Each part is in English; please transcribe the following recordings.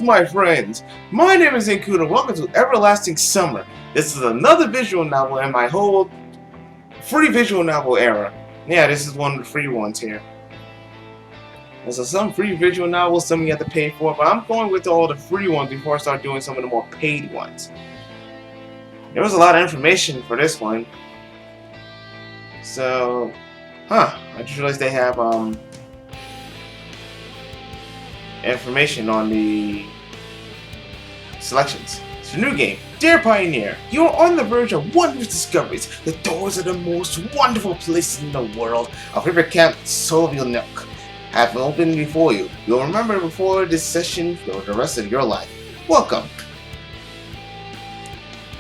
my friends. My name is XaneKudo. Welcome to Everlasting Summer. This is another visual novel in my whole free visual novel era. Yeah, this is one of the free ones here. There's some free visual novels, some you have to pay for, but I'm going with all the free ones before I start doing some of the more paid ones. There was a lot of information for this one. So, I just realized they have information on the selections. It's a new game. Dear Pioneer, you are on the verge of wondrous discoveries. The doors of the most wonderful places in the world of River Camp Sovielnik have opened before you. You'll remember before this session for the rest of your life. Welcome.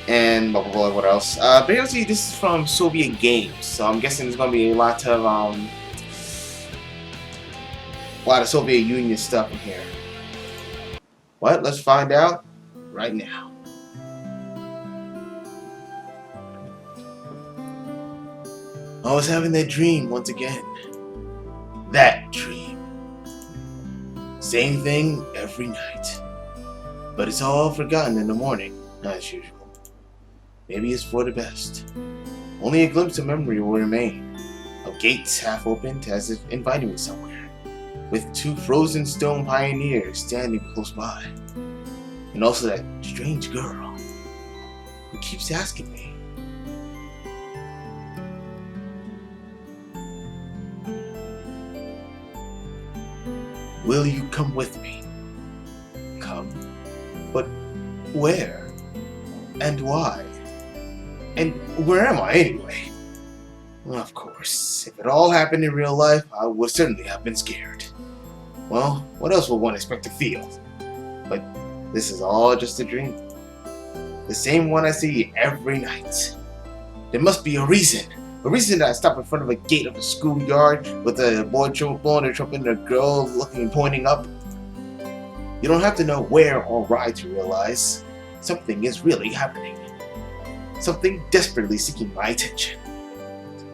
And blah blah blah, what else? Basically this is from Soviet Games, so I'm guessing there's gonna be a lot of Soviet Union stuff in here. What? Let's find out right now. I was having that dream once again. That dream. Same thing every night. But it's all forgotten in the morning, as usual. Maybe it's for the best. Only a glimpse of memory will remain. Of gates half opened as if inviting me somewhere, with two frozen stone pioneers standing close by. And also that strange girl who keeps asking me. Will you come with me? Come? But where? And why? And where am I anyway? Well, of course, if it all happened in real life, I would certainly have been scared. Well, what else would one expect to feel? But this is all just a dream. The same one I see every night. There must be a reason. A reason that I stop in front of a gate of a schoolyard with a boy blowing a trumpet and a girl looking and pointing up. You don't have to know where or why to realize something is really happening. Something desperately seeking my attention.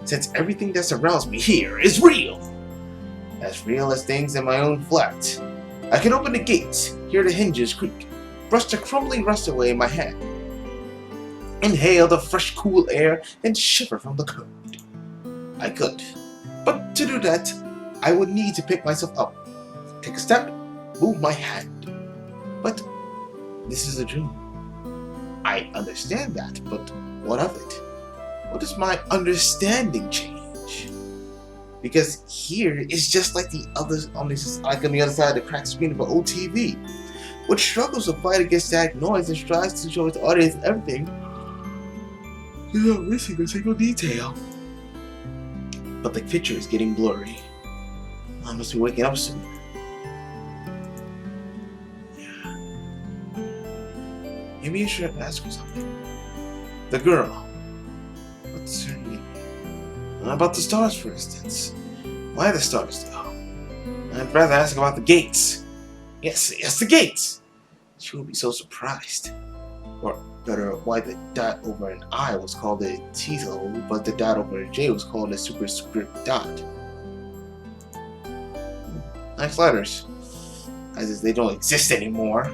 Since everything that surrounds me here is real. As real as things in my own flat. I can open the gates, hear the hinges creak, brush the crumbling rust away in my hand, inhale the fresh cool air, and shiver from the cold. I could. But to do that, I would need to pick myself up. Take a step, move my hand. But this is a dream. I understand that, but what of it? What does my understanding change? Because here is just like the others on the other side of the cracked screen of an old TV, which struggles to fight against that noise and strives to show its audience everything without missing a single detail. But the picture is getting blurry. I must be waking up soon. Maybe I should ask her something. The girl. What's her name? About the stars, for instance. Why the stars, though? I'd rather ask about the gates. Yes, the gates! She would be so surprised. Or better, why the dot over an I was called a title, but the dot over a J was called a superscript dot. Nice letters. As if they don't exist anymore.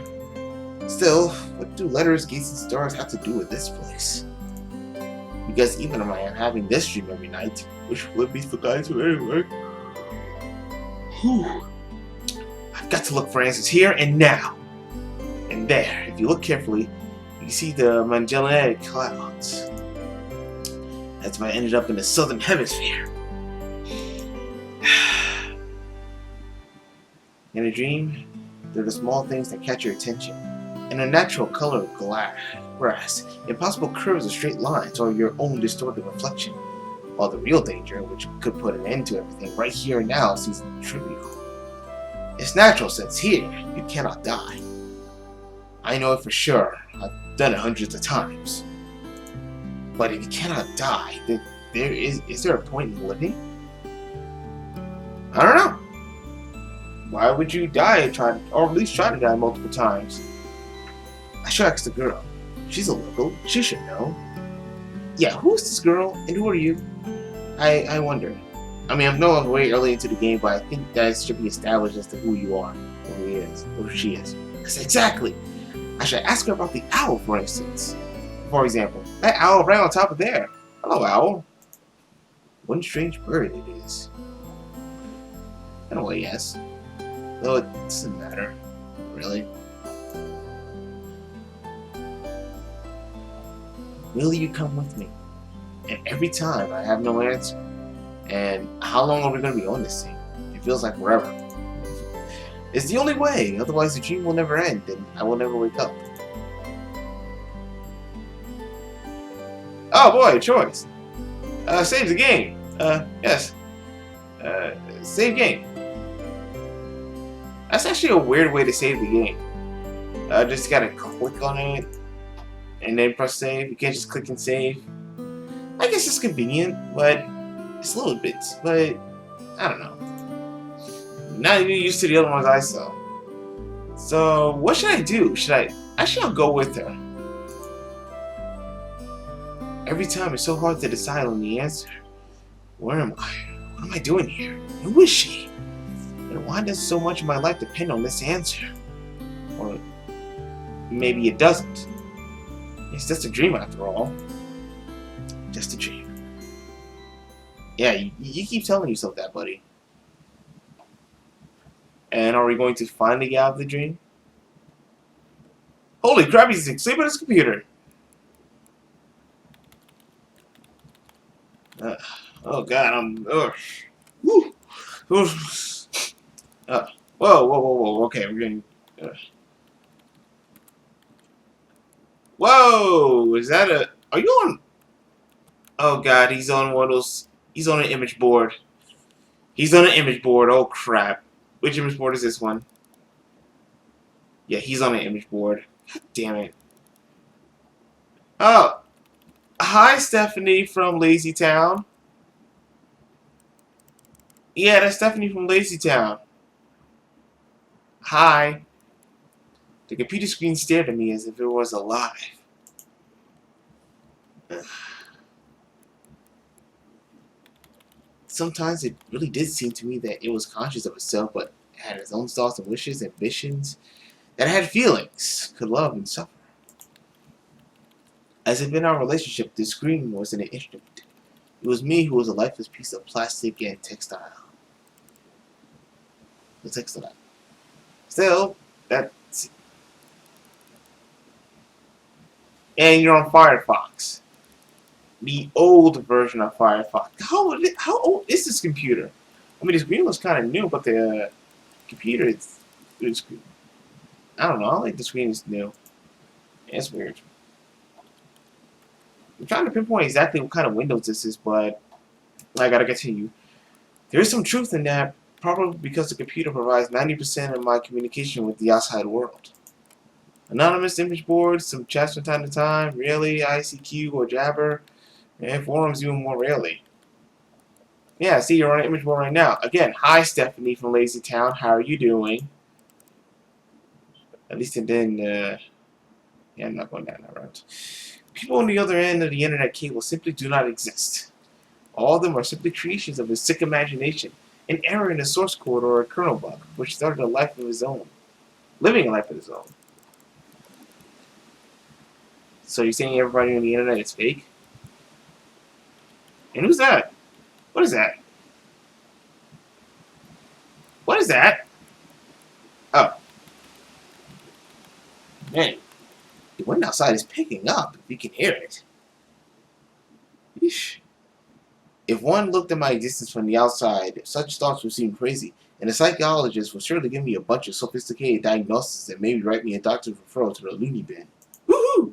Still, what do letters, gates, and stars have to do with this place? Because even if I am having this dream every night, which would be forgotten to anyway. I've got to look for answers here and now. And there, if you look carefully, you can see the Magellanic Clouds. That's why I ended up in the southern hemisphere. In a dream, they're the small things that catch your attention. In a natural color of grass, impossible curves of straight lines, or your own distorted reflection. While the real danger, which could put an end to everything right here and now, seems trivial. It's natural since here, you cannot die. I know it for sure. I've done it hundreds of times. But if you cannot die, then is there a point in living? I don't know. Why would you die or at least try to die multiple times? I should ask the girl. She's a local. She should know. Yeah, who's this girl and who are you? I wonder. I mean, I'm no way early into the game, but I think that should be established as to who you are, or who he is, or who she is. Yes, exactly. I should ask her about the owl, for instance. For example, that owl right on top of there. Hello, owl. One strange bird it is. In a way, yes. Though it doesn't matter, really. Will you come with me? And every time I have no answer. And how long are we going to be on this thing? It feels like forever. It's the only way, otherwise the dream will never end and I will never wake up. Oh boy, a choice. Save the game. Yes. Save game. That's actually a weird way to save the game. Just gotta click on it and then press save. You can't just click and save. I guess it's convenient, but it's a little bit. But I don't know. Not even used to the other ones I saw. So what should I do? Actually, I'll go with her. Every time it's so hard to decide on the answer. Where am I? What am I doing here? Who is she? And why does so much of my life depend on this answer? Or maybe it doesn't. It's just a dream after all. Just a dream. Yeah, you keep telling yourself that, buddy. And are we going to finally get out of the dream? Holy crap, he's asleep on his computer. Oh god, I'm... Woo. Whoa. Okay, we're getting... Whoa! Is that a... Are you on... Oh god, he's on one of those... He's on an image board. He's on an image board. Oh crap. Which image board is this one? Yeah, he's on an image board. God damn it. Oh! Hi, Stephanie from Lazy Town. Yeah, that's Stephanie from Lazy Town. Hi. The computer screen stared at me as if it was alive. Sometimes it really did seem to me that it was conscious of itself, but it had its own thoughts and wishes, ambitions, that it had feelings, could love and suffer. As if in our relationship, the screen wasn't an instrument. It was me who was a lifeless piece of plastic and textile. The textile. Still, that's... And you're on Firefox. The old version of Firefox. How old is this computer? I mean, the screen looks kind of new, but the computer is... I don't know, I like the screen is new. It's weird. I'm trying to pinpoint exactly what kind of Windows this is, but I gotta continue. There is some truth in that, probably because the computer provides 90% of my communication with the outside world. Anonymous image boards, some chats from time to time, really, ICQ or Jabber, and forums even more rarely. Yeah, see, you're on an image board right now. Again, hi Stephanie from Lazy Town, how are you doing? At least it didn't, yeah, I'm not going down that route. People on the other end of the internet cable simply do not exist. All of them are simply creations of a sick imagination, an error in the source code or a kernel bug, which started a life of his own. Living a life of his own. So you're saying everybody on the internet is fake? And who's that? What is that? What is that? Oh. Man. The wind outside is picking up, if you can hear it. Eesh. If one looked at my existence from the outside, such thoughts would seem crazy, and a psychologist would surely give me a bunch of sophisticated diagnoses and maybe write me a doctor's referral to the loony bin. Woohoo!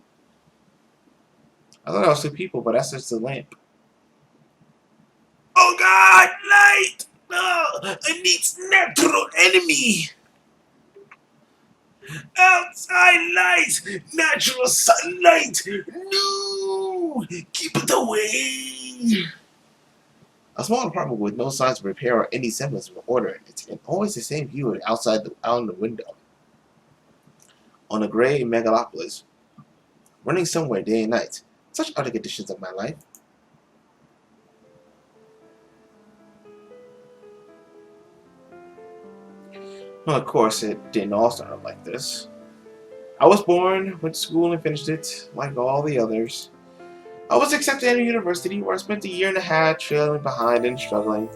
I thought I was two people, but that's just a lamp. Oh god! Light! Oh, I need natural enemy! Outside light! Natural sunlight! No! Keep it away! A small apartment with no signs of repair or any semblance of order. It's always the same view out the window. On a gray megalopolis, running somewhere day and night. Such are the conditions of my life. Well, of course, it didn't all start out like this. I was born, went to school, and finished it, like all the others. I was accepted at a university where I spent a year and a half trailing behind and struggling.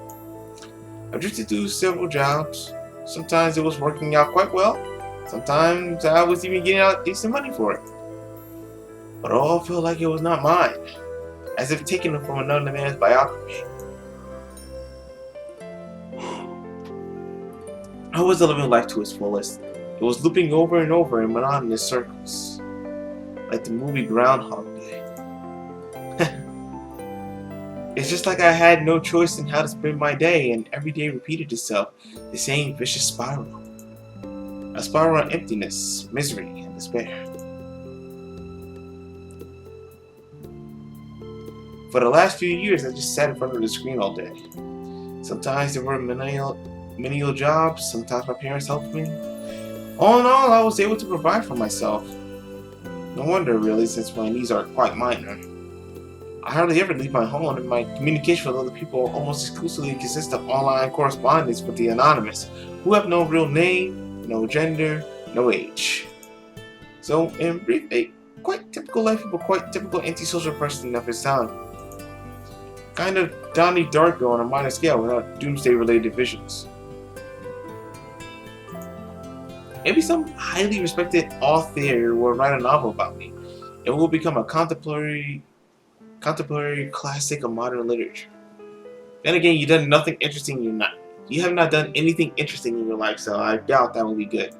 I drifted through several jobs. Sometimes it was working out quite well. Sometimes I was even getting out decent money for it. But it all felt like it was not mine, as if taken from another man's biography. I was living life to its fullest. It was looping over and over in monotonous circles, like the movie Groundhog Day. It's just like I had no choice in how to spend my day, and every day repeated itself, the same vicious spiral. A spiral of emptiness, misery, and despair. For the last few years, I just sat in front of the screen all day. Sometimes there were menial jobs, sometimes my parents helped me. All in all, I was able to provide for myself. No wonder, really, since my needs are quite minor. I hardly ever leave my home, and my communication with other people almost exclusively consists of online correspondence with the anonymous, who have no real name, no gender, no age. So, in brief, a quite typical life of a quite typical antisocial person of his time. Kind of Donnie Darko on a minor scale without doomsday-related visions. Maybe some highly respected author will write a novel about me. It will become a contemporary classic of modern literature. Then again, you've done nothing interesting. You have not done anything interesting in your life, so I doubt that will be good.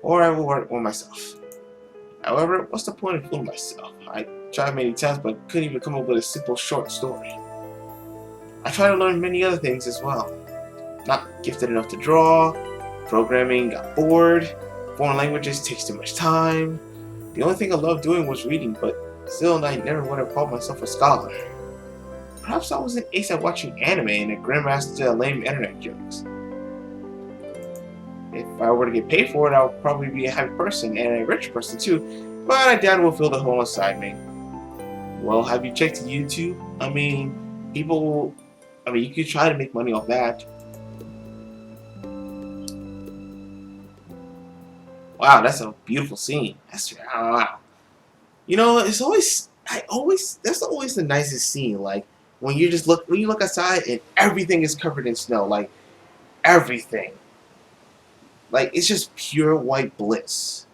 Or I will write one myself. However, what's the point of fooling myself? I tried many times, but couldn't even come up with a simple short story. I tried to learn many other things as well. Not gifted enough to draw. Programming got bored. Foreign languages takes too much time. The only thing I loved doing was reading, but still, I never would have called myself a scholar. Perhaps I was an ace at watching anime and a grandmaster at lame internet jokes. If I were to get paid for it, I would probably be a happy person and a rich person too, but I doubt it will fill the hole inside me. Well, have you checked YouTube? You could try to make money off that. Wow, that's a beautiful scene. Wow. You know, that's always the nicest scene. Like when you look outside and everything is covered in snow, like everything. Like it's just pure white bliss.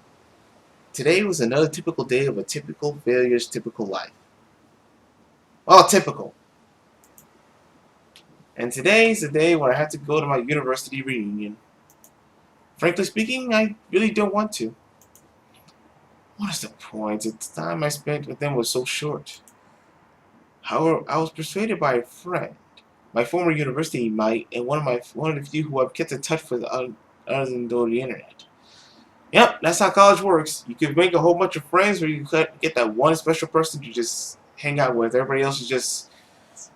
Today was another typical day of a typical failure's typical life. Well, typical. And today's the day where I have to go to my university reunion. Frankly speaking, I really don't want to. What is the point? The time I spent with them was so short. However, I was persuaded by a friend, my former university mate, and one of the few who I've kept in touch with other than through the internet. Yep, that's how college works. You can make a whole bunch of friends, or you could get that one special person you just hang out with. Everybody else is just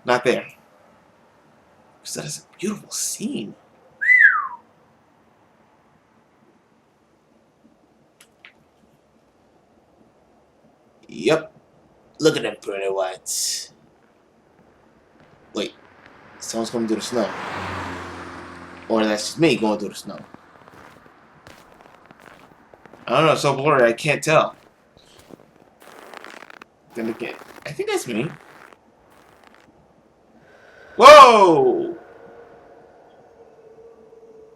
not there. Because that is a beautiful scene. Yep. Look at them pretty whites. Wait. Someone's coming through the snow. Or that's just me going through the snow. I don't know, it's so blurry I can't tell. Then again, I think that's me. Whoa!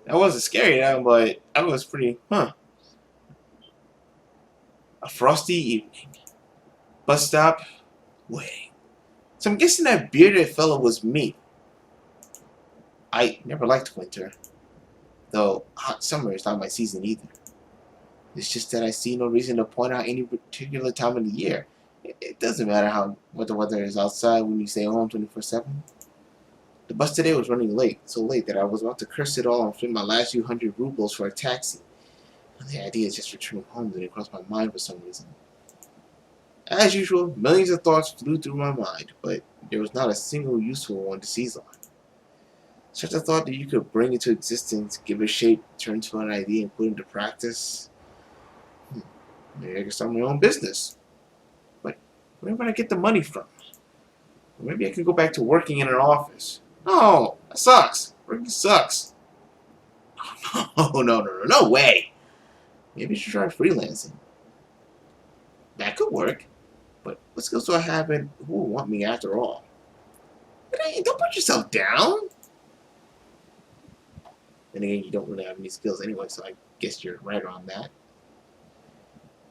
That wasn't scary now, but that was pretty, A frosty evening. Bus stop, waiting. So I'm guessing that bearded fellow was me. I never liked winter. Though hot summer is not my season either. It's just that I see no reason to point out any particular time of the year. It doesn't matter what the weather is outside when you stay home 24/7. The bus today was running late, so late that I was about to curse it all and spend my last few hundred rubles for a taxi. And the idea of just returning home didn't cross my mind for some reason. As usual, millions of thoughts flew through my mind, but there was not a single useful one to seize on. Such a thought that you could bring into existence, give it shape, turn to an idea, and put into practice. Maybe I could start my own business. But where would I get the money from? Or maybe I could go back to working in an office. No, that sucks. Working sucks. No way. Maybe I should try freelancing. That could work. But what skills do I have and who will want me after all? But hey, don't put yourself down. Then again, you don't really have any skills anyway, so I guess you're right on that.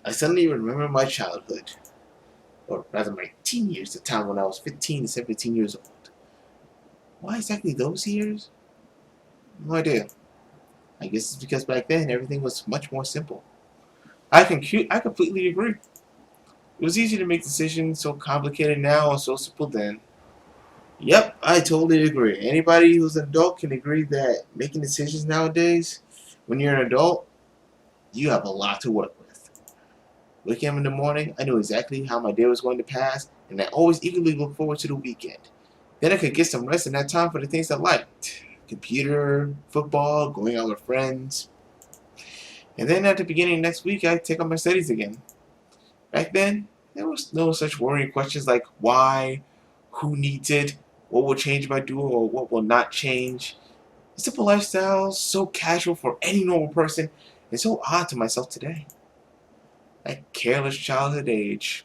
I suddenly remember my childhood. Or rather my teen years, the time when I was 15 to 17 years old. Why exactly those years? No idea. I guess it's because back then everything was much more simple. I completely agree. It was easy to make decisions, so complicated now and so simple then. Yep, I totally agree. Anybody who's an adult can agree that making decisions nowadays, when you're an adult, you have a lot to work with. Waking up in the morning, I knew exactly how my day was going to pass, and I always eagerly looked forward to the weekend. Then I could get some rest in that time for the things I liked. Computer, football, going out with friends. And then at the beginning of next week, I'd take up my studies again. Back then, there was no such worrying questions like why, who needs it, what will change if I do it, or what will not change. A simple lifestyle, so casual for any normal person, and so odd to myself today. That careless childhood age.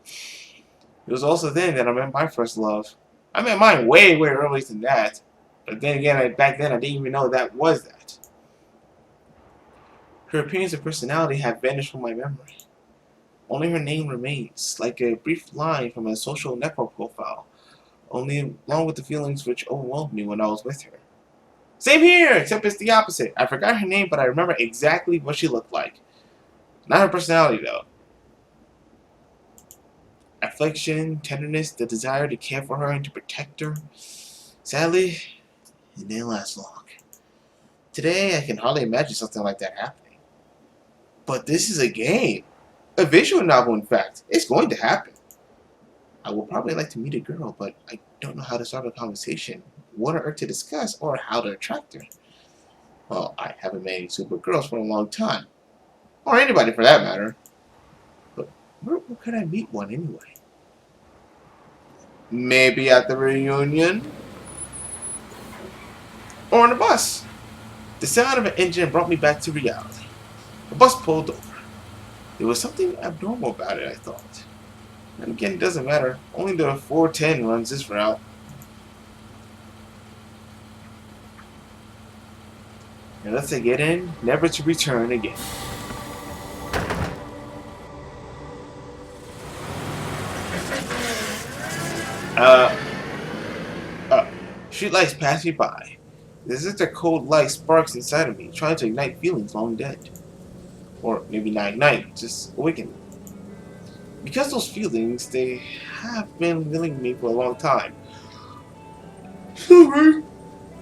It was also then that I met my first love. I met mine way, way earlier than that. But then again, back then I didn't even know that was that. Her appearance and personality have vanished from my memory. Only her name remains, like a brief line from a social network profile, only along with the feelings which overwhelmed me when I was with her. Same here, except it's the opposite. I forgot her name, but I remember exactly what she looked like. Not her personality, though. Affection, tenderness, the desire to care for her and to protect her. Sadly, it didn't last long. Today, I can hardly imagine something like that happening. But this is a game. A visual novel, in fact. It's going to happen. I would probably like to meet a girl, but I don't know how to start a conversation, what on earth to discuss, or how to attract her. Well, I haven't met any super girls for a long time. Or anybody for that matter. But where could I meet one anyway? Maybe at the reunion? Or on the bus? The sound of an engine brought me back to reality. The bus pulled over. There was something abnormal about it, I thought. And again, it doesn't matter. Only the 410 runs this route. And once I get in, never to return again. Streetlights pass me by. As if their cold light sparks inside of me, trying to ignite feelings long dead. Or maybe not ignite, just awaken. Because those feelings, they have been killing me for a long time. Sorry,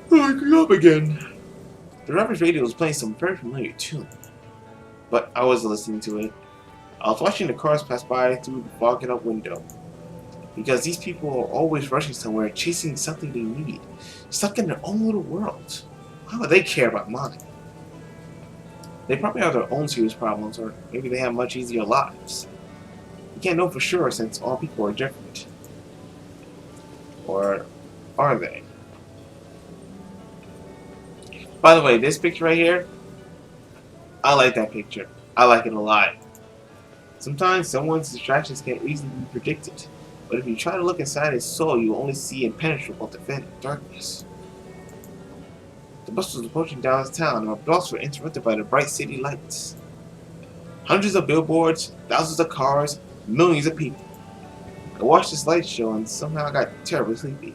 waking up again. The driver's radio was playing some very familiar tune, but I wasn't listening to it. I was watching the cars pass by through the fogged up window. Because these people are always rushing somewhere, chasing something they need, stuck in their own little world. Why would they care about mine? They probably have their own serious problems, or maybe they have much easier lives. You can't know for sure since all people are different. Or are they? By the way, this picture right here, I like that picture. I like it a lot. Sometimes someone's distractions can easily be predicted. But if you try to look inside his soul, you only see impenetrable definitive darkness. The bus was approaching downtown, and my thoughts were interrupted by the bright city lights. Hundreds of billboards, thousands of cars, millions of people. I watched this light show, and somehow I got terribly sleepy.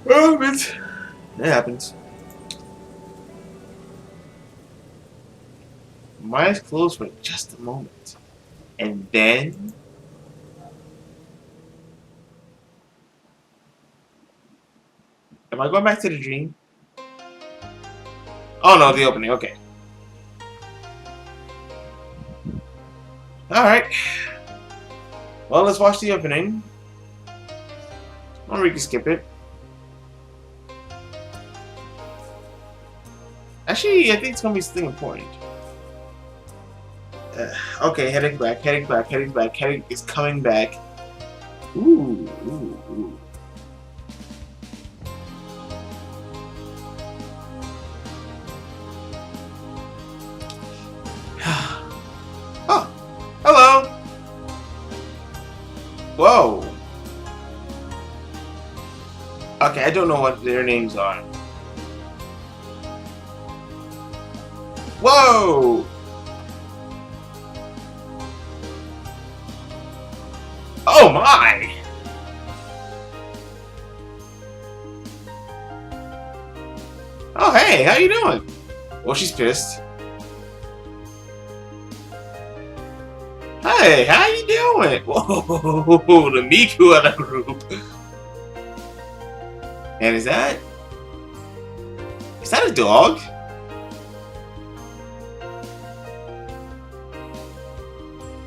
It happens. My eyes closed for just a moment. And then... Am I going back to the dream? Oh no, the opening, okay. Alright. Well, let's watch the opening. Or we can skip it. Actually, I think it's gonna be something important. Okay, heading back, heading is coming back. Ooh. Whoa! Okay, I don't know what their names are. Whoa! Oh my! Oh hey, how you doing? Well, she's pissed. Hey, how you doing? Whoa, the Miku of the group. And is that a dog?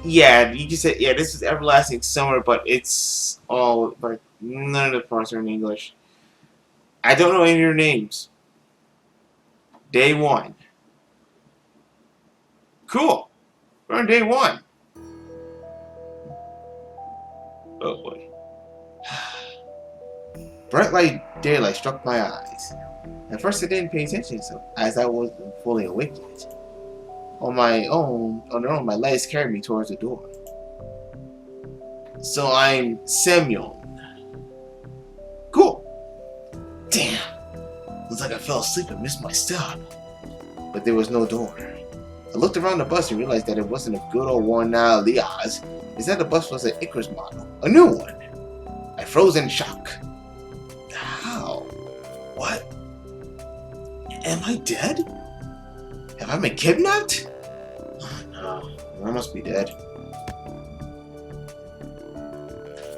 Yeah, you can say, yeah, this is Everlasting Summer, but it's all, but none of the parts are in English. I don't know any of your names. Day one. Cool. We're on day one. Oh boy. Bright light daylight struck my eyes. At first I didn't pay attention, so as I wasn't fully awake yet. On their own, my legs carried me towards the door. So I'm Samuel. Cool. Damn. Looks like I fell asleep and missed my stop. But there was no door. I looked around the bus and realized that it wasn't a good old worn out Leo's. Instead, the bus was an Icarus model. A new one. I froze in shock. How? What? Am I dead? Have I been kidnapped? Oh no, I must be dead.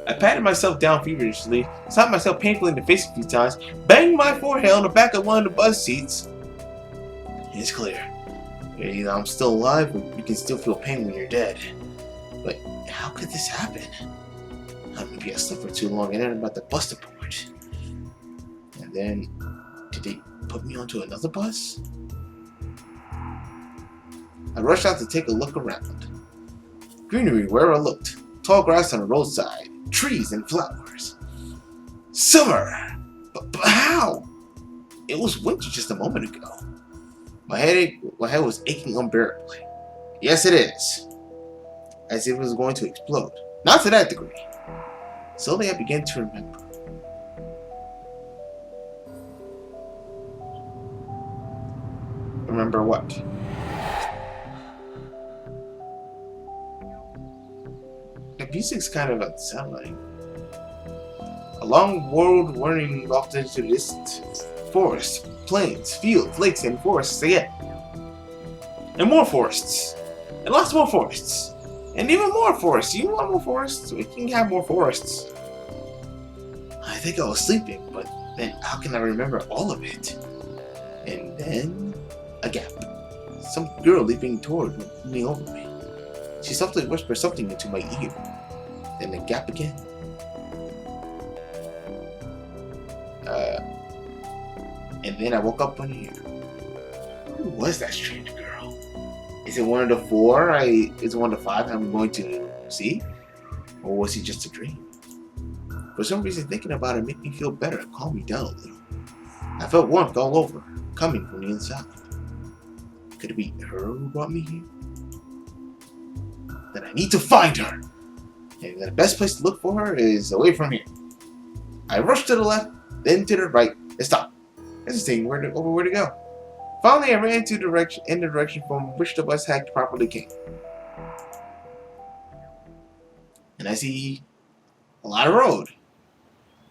I patted myself down feverishly, slapped myself painfully in the face a few times, banged my forehead on the back of one of the bus seats. It's clear. Either I'm still alive, or you can still feel pain when you're dead. But how could this happen? Maybe I slept for too long and then I'm about to bust apart. And then, did they put me onto another bus? I rushed out to take a look around. Greenery wherever I looked. Tall grass on the roadside. Trees and flowers. Summer! But how? It was winter just a moment ago. My head was aching unbearably. Yes, it is. As if it was going to explode. Not to that degree. Slowly I began to remember. Remember what? The music's kind of unsettling. A long world running off into the distance. Forests, plains, fields, lakes, and forests again. And more forests. And lots more forests. And even more forests. You want more forests? We can have more forests. I think I was sleeping, but then how can I remember all of it? And then a gap. Some girl leaping toward me over me. She softly whispered something into my ear. Then a gap again. And then I woke up on here. Who was that strange girl? Is it one of the four? Is it one of the five I'm going to see? Or was it just a dream? For some reason, thinking about it made me feel better and calm me down a little. I felt warmth all over, coming from the inside. Could it be her who brought me here? Then I need to find her! And the best place to look for her is away from here. I rushed to the left, then to the right, and stopped. Hesitating where to go. Finally, I ran in the direction from which the bus had properly came. And I see a lot of road.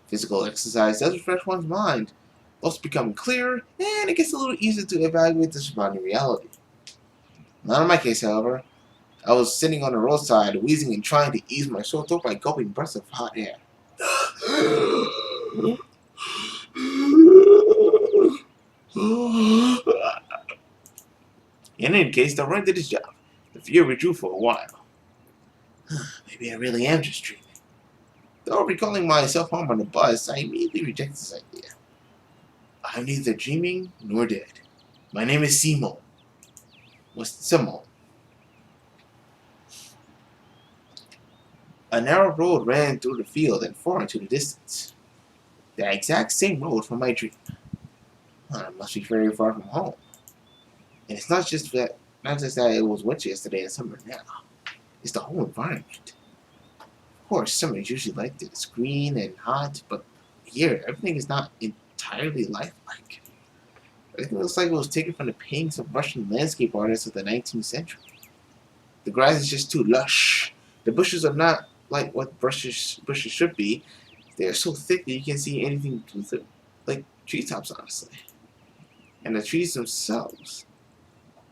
Physical exercise does refresh one's mind, thus becoming clearer, and it gets a little easier to evaluate the surrounding reality. Not in my case, however. I was sitting on the roadside, wheezing and trying to ease my sore throat by gulping breaths of hot air. In any case, the run did its job. The fear withdrew for a while. Maybe I really am just dreaming. Though recalling my self-harm on the bus, I immediately rejected this idea. I'm neither dreaming nor dead. My name is Simon. Simon. A narrow road ran through the field and far into the distance. The exact same road from my dream. I must be very far from home. And it's not just that it was winter yesterday and summer now. It's the whole environment. Of course, summer is usually like this, it's green and hot, but here, everything is not entirely lifelike. Everything looks like it was taken from the paintings of Russian landscape artists of the 19th century. The grass is just too lush. The bushes are not like what bushes should be. They are so thick that you can't see anything through them, like treetops, honestly. And the trees themselves.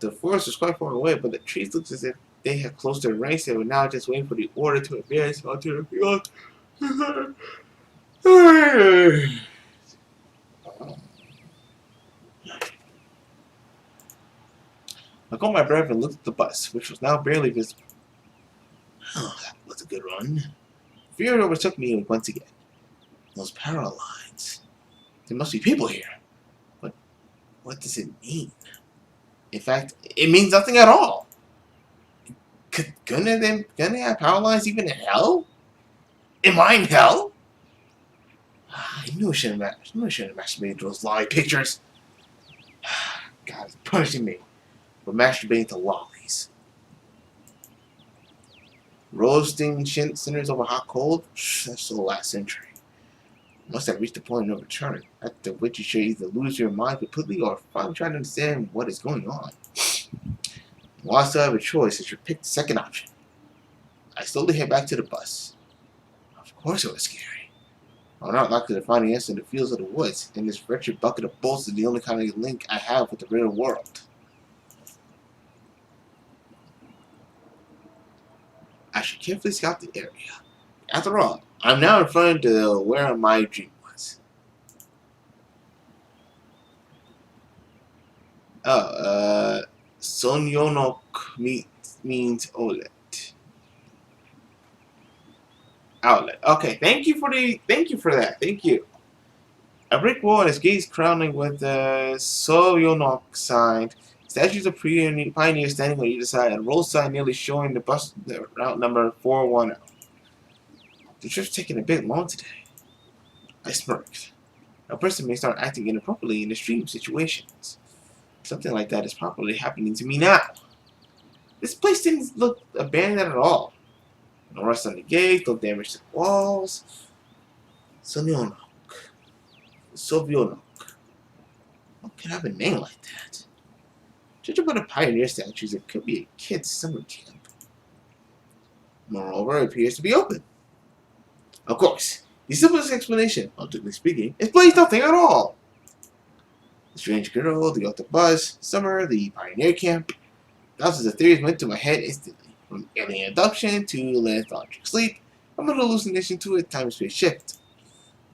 The forest was quite far away, but the trees looked as if they had closed their ranks and were now just waiting for the order to advance onto the field. I caught my breath and looked at the bus, which was now barely visible. Oh, that was a good run. Fear overtook me once again. Those parallel lines. There must be people here. But what does it mean? In fact, it means nothing at all. Couldn't they have power lines even in hell? Am I in hell? I knew I shouldn't have masturbated those lolly pictures. God is punishing me for masturbating to lollies. Roasting sinners over hot coal? That's the last century. Must have reached the point of no return, after which you should either lose your mind completely or finally try to understand what is going on. While I still have a choice, I should pick the second option. I slowly head back to the bus. Of course it was scary. I'm not likely to find the answer in the fields of the woods, and this wretched bucket of bolts is the only kind of link I have with the real world. I should carefully scout the area. After all, I'm now in front of where my dream was. Oh, Sonyonok means outlet. Okay, thank you for that. Thank you. A brick wall and its gates crowning with the Soyonok sign. Statues of pioneers standing on either side, and a road sign nearly showing the route number 410. The trip's taking a bit long today. I smirked. A person may start acting inappropriately in extreme situations. Something like that is probably happening to me now. This place didn't look abandoned at all. No rust on the gate, no damage to the walls. Sovyonok. What could have a name like that? Judging by the pioneer statues, it could be a kid's summer camp. Moreover, it appears to be open. Of course, the simplest explanation, objectively speaking, explains nothing at all. The strange girl, the auto bus, summer, the pioneer camp. Thousands of theories went to my head instantly, from alien abduction to lethargic sleep, from an hallucination to a time-space shift.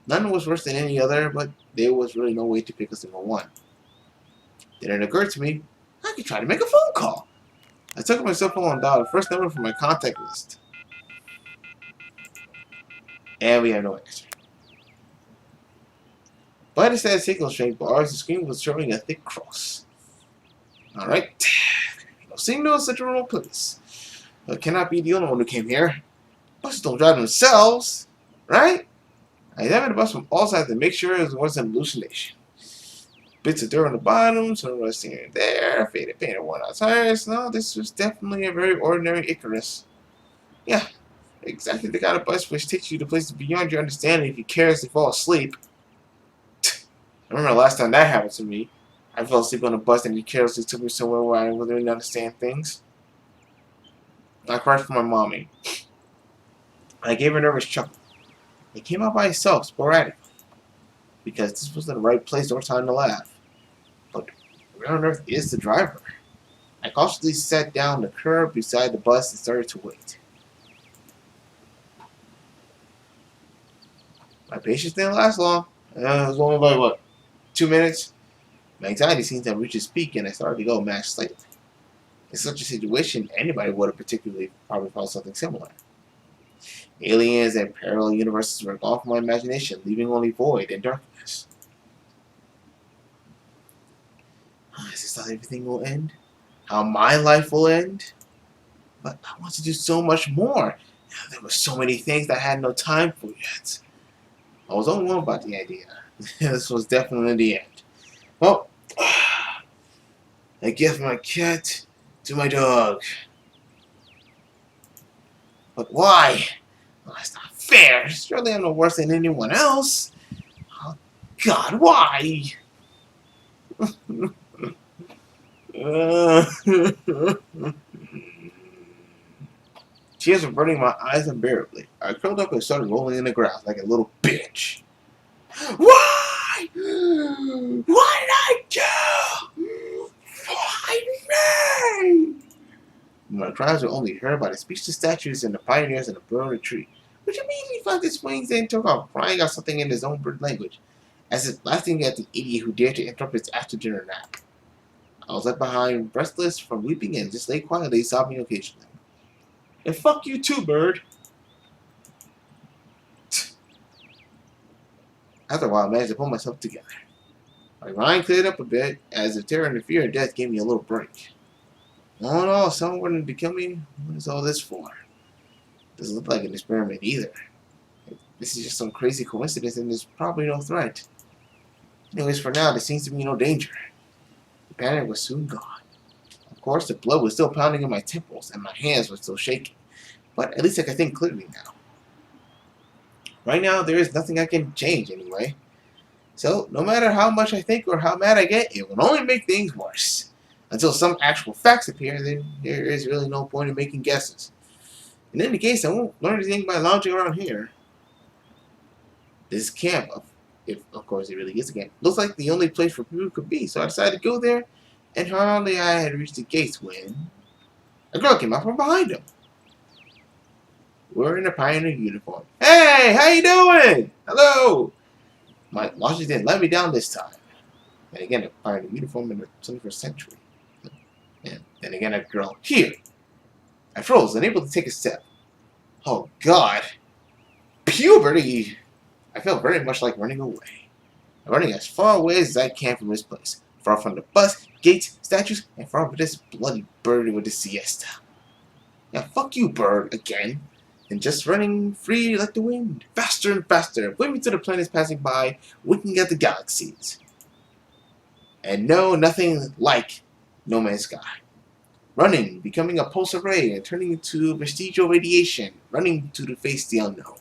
None was worse than any other, but there was really no way to pick a single one. Then it occurred to me, I could try to make a phone call. I took my cell phone and dialed the first number from my contact list. And we have no answer. By the static signal strength bars, the screen was showing a thick cross. Alright. No signal in such a remote place. I cannot be the only one who came here. Buses don't drive themselves, right? I examined the bus from all sides to make sure it wasn't an hallucination. Bits of dirt on the bottom, some rusting here and there, faded paint and worn out tires. No, this was definitely a very ordinary Icarus. Yeah, exactly the kind of bus which takes you to places beyond your understanding if you carelessly fall asleep. I remember the last time that happened to me. I fell asleep on a bus and he carelessly took me somewhere where I really didn't understand things. I cried for my mommy. I gave her a nervous chuckle. It came out by itself, sporadically, because this wasn't the right place or time to laugh. But where on earth is the driver? I cautiously sat down the curb beside the bus and started to wait. My patience didn't last long. It was only like, what, 2 minutes? My anxiety seemed to have reached its peak and I started to go mad slightly. In such a situation, anybody would have particularly probably felt something similar. Aliens and parallel universes were gone from my imagination, leaving only void and darkness. Is this how everything will end? How my life will end? But I want to do so much more. There were so many things that I had no time for yet. I was overwhelmed about the idea. This was definitely the end. Well, I give my cat to my dog. But why? Oh, that's not fair. Surely I'm no worse than anyone else. Oh, God, why? Tears were burning my eyes unbearably. I curled up and started rolling in the grass like a little bitch. Why? What did I do? Why me? My cries were only heard by the speechless statues and the pioneers in the burning tree, which immediately flapped its wings and took off, crying out something in his own bird language, as if laughing at the idiot who dared to interrupt its after-dinner nap. I was left behind, breathless from weeping, and just lay quietly, sobbing occasionally. And fuck you too, bird. After a while, I managed to pull myself together. My mind cleared up a bit, as if terror and the fear of death gave me a little break. All in all, someone wanted to kill me? What is all this for? Doesn't look like an experiment either. This is just some crazy coincidence, and there's probably no threat. Anyways, for now, there seems to be no danger. The panic was soon gone. Of course, the blood was still pounding in my temples, and my hands were still shaking. But at least I can think clearly now. Right now, there is nothing I can change anyway. So, no matter how much I think or how mad I get, it will only make things worse. Until some actual facts appear, then there is really no point in making guesses. In any case, I won't learn anything by lounging around here. This camp, if of course it really is a camp, looks like the only place where people could be, so I decided to go there, and hardly I had reached the gates when a girl came out from behind him, wearing a pioneer uniform. Hey, how you doing? Hello! My logic didn't let me down this time. And again, a pioneer uniform in the 21st century. And then again, a girl. Here! I froze, unable to take a step. Oh God! Puberty! I felt very much like running away. I'm running as far away as I can from this place. Far from the bus, gates, statues, and far from this bloody bird with the siesta. Yeah, fuck you, bird, again. And just running free like the wind. Faster and faster, waving to the planets passing by, winking at the galaxies. And no, nothing like No Man's Sky. Running, becoming a pulsar ray, and turning into vestigial radiation, running to face the unknown.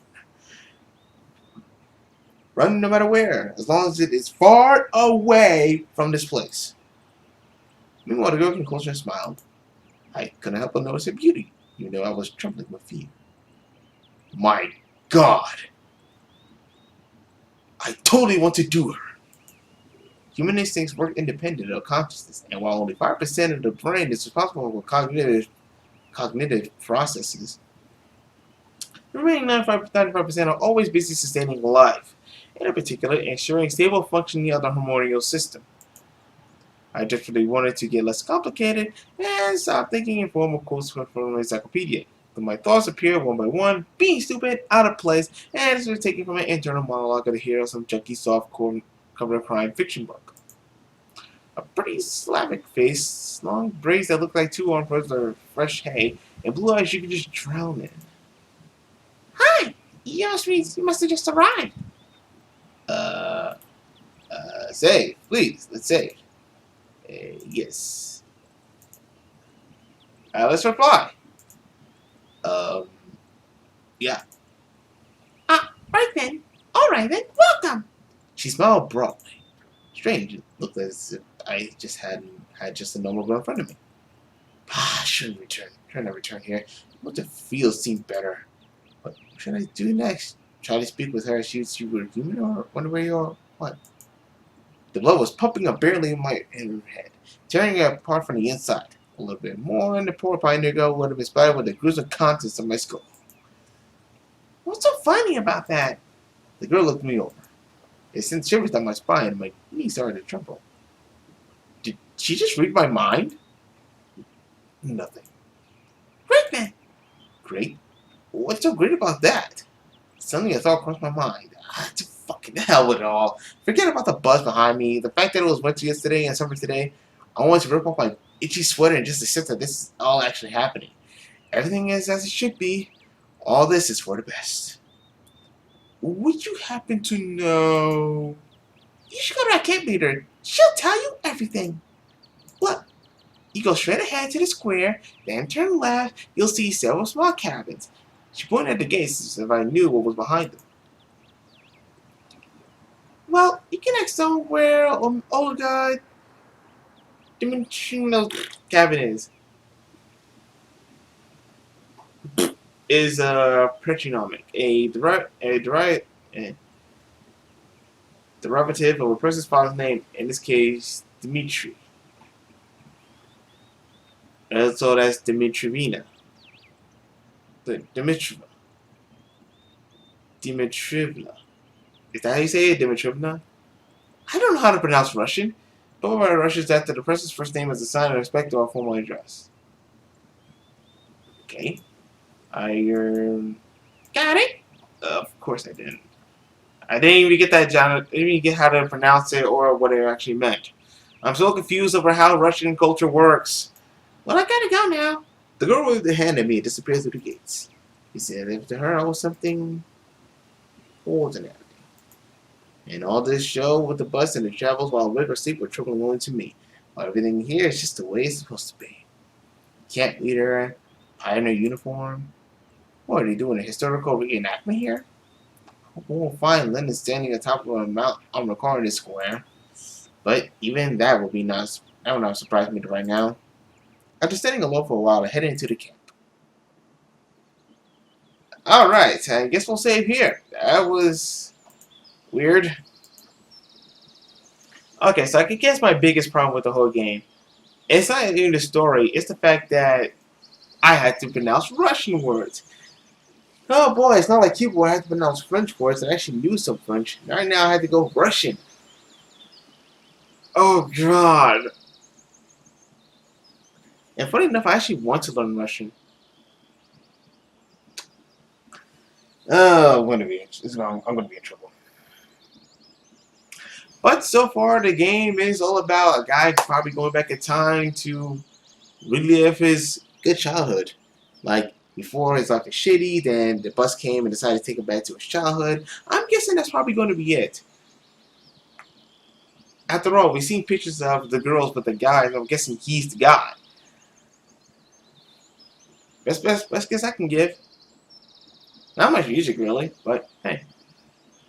Run no matter where, as long as it is far away from this place. Meanwhile, the girl came closer and smiled. I couldn't help but notice her beauty, even though I was trembling with fear. My God! I totally want to do her. Human instincts work independent of consciousness, and while only 5% of the brain is responsible for cognitive processes, the remaining 95% are always busy sustaining life, and in particular, ensuring stable functioning of the hormonal system. I desperately wanted to get less complicated and stop thinking in form of quotes from an encyclopedia. But my thoughts appeared one by one, being stupid, out of place, and it was taken from an internal monologue of the hero of some junky soft-core cover crime fiction book. A pretty Slavic face, long braids that looked like two armfuls of fresh hay, and blue eyes you could just drown in. Hi! You must have just arrived. Save, please, let's save. Yes. Let's reply. Yeah. Right then. Alright then, welcome. She smiled broadly. Strange, it looked as if I just had a normal girl in front of me. I shouldn't return. Try to return here. I want to feel seem better. What should I do next? Try to speak with her. She were human, or wonder where you're what? The blood was pumping up barely in her head, tearing it apart from the inside. A little bit more, and the poor pioneer girl would have been splattered with the gruesome contents of my skull. What's so funny about that? The girl looked me over. It sent shivers down my spine, and my knees started to tremble. Did she just read my mind? Nothing. Great then. Great? What's so great about that? Suddenly a thought crossed my mind. To fucking hell with it all. Forget about the buzz behind me, the fact that it was winter yesterday and summer today. I wanted to rip off my itchy sweater and just accept that this is all actually happening. Everything is as it should be. All this is for the best. Would you happen to know? You should go to our camp leader. She'll tell you everything. Look, you go straight ahead to the square, then turn left. You'll see several small cabins. She pointed at the gates as if I knew what was behind them. Well, you can ask someone where Olga Dimitrino's cabin is. Is a patronymic, a derivative of a person's father's name, in this case, Dmitri. So that's Dmitrivna. Dmitrivna. Dmitrivna. Is that how you say it? Dmitrivna? I don't know how to pronounce Russian, but my Russian is after the person's first name is a sign of respect or a formal address. Okay. Got it? Of course I didn't. I didn't even get that, John. I didn't even get how to pronounce it or what it actually meant. I'm so confused over how Russian culture works. Well, I gotta go now. The girl waved the hand at me and disappeared through the gates. He said if to her I was something ordinary. And all this show with the bus and the travels while awake or sleep were troubling only to me. While everything here is just the way it's supposed to be. Camp leader, pioneer uniform. What are they doing? A historical reenactment here? We'll find Lennon standing on top of a mount on the corner of this square. But even that would not surprise me right now. After standing alone for a while, I headed into the camp. Alright, I guess we'll save here. That was weird. Okay, so I can guess my biggest problem with the whole game. It's not even the story, it's the fact that I had to pronounce Russian words. Oh boy, it's not like Cuba where I had to pronounce French words and I actually knew some French. Right now I had to go Russian. Oh god. And funny enough, I actually want to learn Russian. Oh, I'm gonna be in trouble. But so far, the game is all about a guy probably going back in time to relive his good childhood. Like, before his life was shitty, then the bus came and decided to take him back to his childhood. I'm guessing that's probably going to be it. After all, we've seen pictures of the girls with the guys. I'm guessing he's the guy. Best guess I can give. Not much music, really, but hey.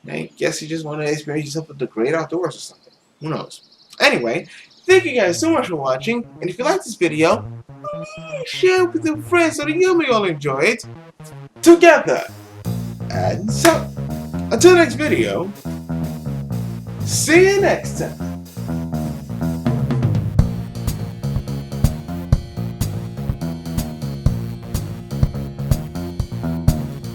I guess you just want to experience yourself with the great outdoors or something. Who knows? Anyway, thank you guys so much for watching, and if you like this video, share it with your friends so that you may all enjoy it together. And so, until next video, see you next time.